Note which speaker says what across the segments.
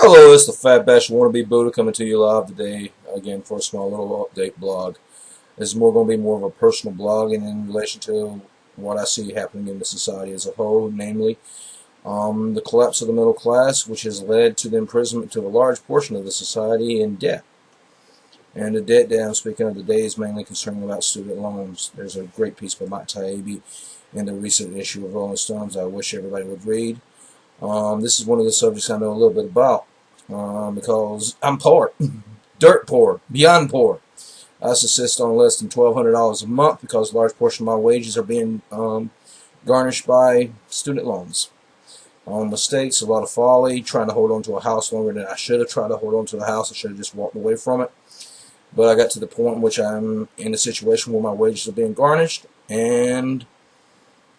Speaker 1: Hello, it's the Fat Bash Wannabe Buddha coming to you live today again for a small little update blog. This is going to be more of a personal blog and in relation to what I see happening in the society as a whole, namely the collapse of the middle class, which has led to the imprisonment to a large portion of the society in debt. And the debt that I'm speaking of today is mainly concerning about student loans. There's a great piece by Mike Taibbi in the recent issue of Rolling Stones I wish everybody would read. This is one of the subjects I know a little bit about because I'm poor, dirt poor, beyond poor. I subsist on less than $1,200 a month because a large portion of my wages are being garnished by student loans. Mistakes, a lot of folly, trying to hold on to a house longer than I should have tried to hold on to the house. I should have just walked away from it. But I got to the point in which I'm in a situation where my wages are being garnished, and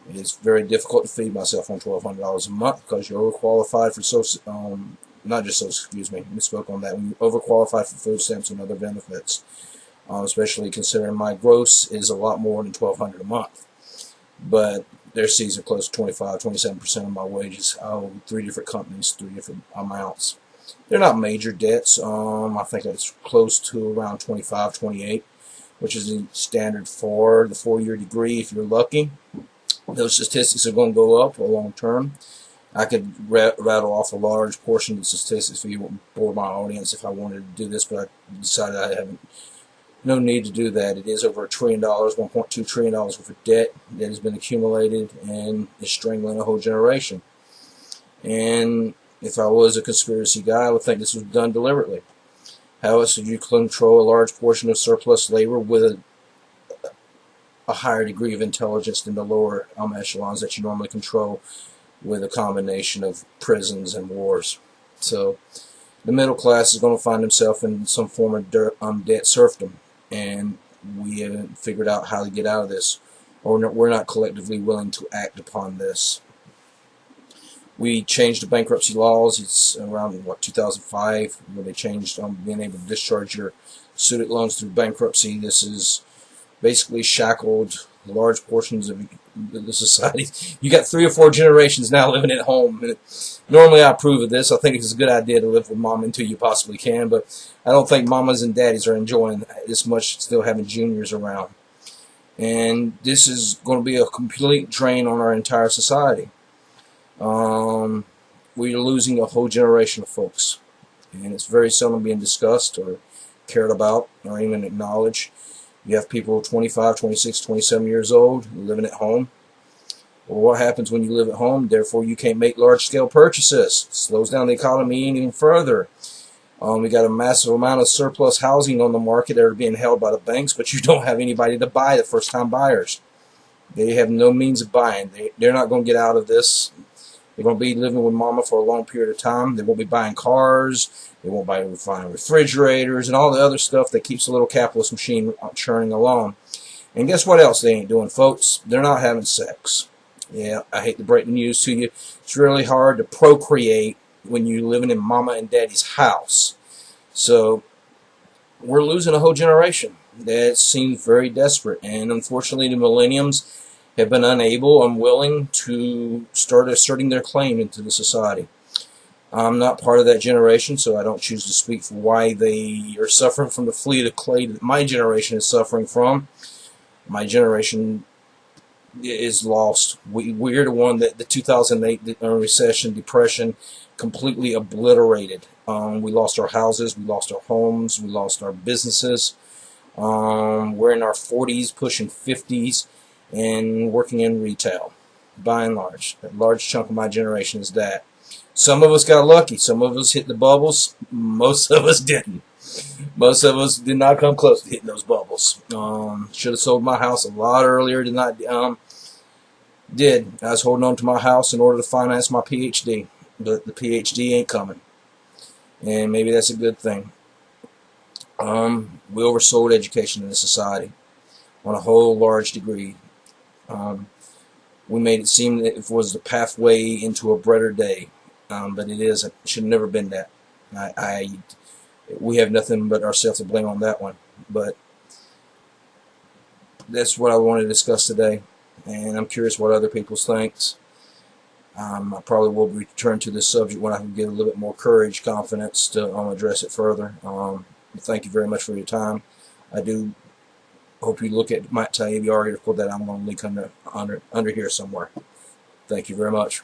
Speaker 1: it's very difficult to feed myself on $1,200 a month because you're overqualified for social, not just social, excuse me, misspoke on that. When you're overqualified for food stamps and other benefits, especially considering my gross is a lot more than $1,200 a month. But their fees are close to 25, 27% of my wages. I owe three different companies, three different amounts. They're not major debts. I think it's close to around 25, 28, which is the standard for the 4-year degree if you're lucky. Those statistics are going to go up for long term. I could rattle off a large portion of the statistics for you for my audience if I wanted to do this, but I decided I haven't. No need to do that. It is over $1 trillion, $1.2 trillion worth of debt that has been accumulated and is strangling a whole generation. And if I was a conspiracy guy, I would think this was done deliberately. How else would you control a large portion of surplus labor with a higher degree of intelligence than the lower echelons that you normally control with a combination of prisons and wars? So the middle class is going to find himself in some form of debt serfdom, and we haven't figured out how to get out of this, or we're not collectively willing to act upon this. We changed the bankruptcy laws. It's around, 2005, where they changed being able to discharge your student loans through bankruptcy. This is basically shackled large portions of the society. You got 3 or 4 generations now living at home. Normally I approve of this. I think it's a good idea to live with mom until you possibly can, but I don't think mamas and daddies are enjoying this much still having juniors around. And this is going to be a complete drain on our entire society. We're losing a whole generation of folks, and it's very seldom being discussed or cared about or even acknowledged. You have people 25, 26, 27 years old living at home. Well, what happens when you live at home? Therefore, you can't make large-scale purchases. It slows down the economy even further. We got a massive amount of surplus housing on the market that are being held by the banks, but you don't have anybody to buy, the first-time buyers. They have no means of buying. They're not going to get out of this. They're going to be living with mama for a long period of time. They won't be buying cars. They won't buy refrigerators and all the other stuff that keeps the little capitalist machine churning along. And guess what else they ain't doing, folks? They're not having sex. Yeah, I hate to break the news to you. It's really hard to procreate when you're living in mama and daddy's house. So we're losing a whole generation that seems very desperate. And unfortunately, the millenniums have been unwilling to start asserting their claim into the society. I'm not part of that generation, so I don't choose to speak for why they are suffering from the fleet of clay that my generation is suffering from. My generation is lost. We're the one that the 2008 recession, depression completely obliterated. We lost our houses, we lost our homes, we lost our businesses. We're in our 40s, pushing 50s, and working in retail, by and large. A large chunk of my generation is that. Some of us got lucky. Some of us hit the bubbles. Most of us didn't. Most of us did not come close to hitting those bubbles. Should have sold my house a lot earlier than I did. I was holding on to my house in order to finance my PhD, but the PhD ain't coming. And maybe that's a good thing. We oversold education in this society on a whole large degree. We made it seem that it was the pathway into a brighter day, but it isn't. It should have never been that. We have nothing but ourselves to blame on that one. But that's what I want to discuss today, and I'm curious what other people think. I probably will return to this subject when I can get a little bit more courage, confidence to address it further. Thank you very much for your time. I do hope you look at Mike Taibbi article that I'm going to link under here somewhere. Thank you very much.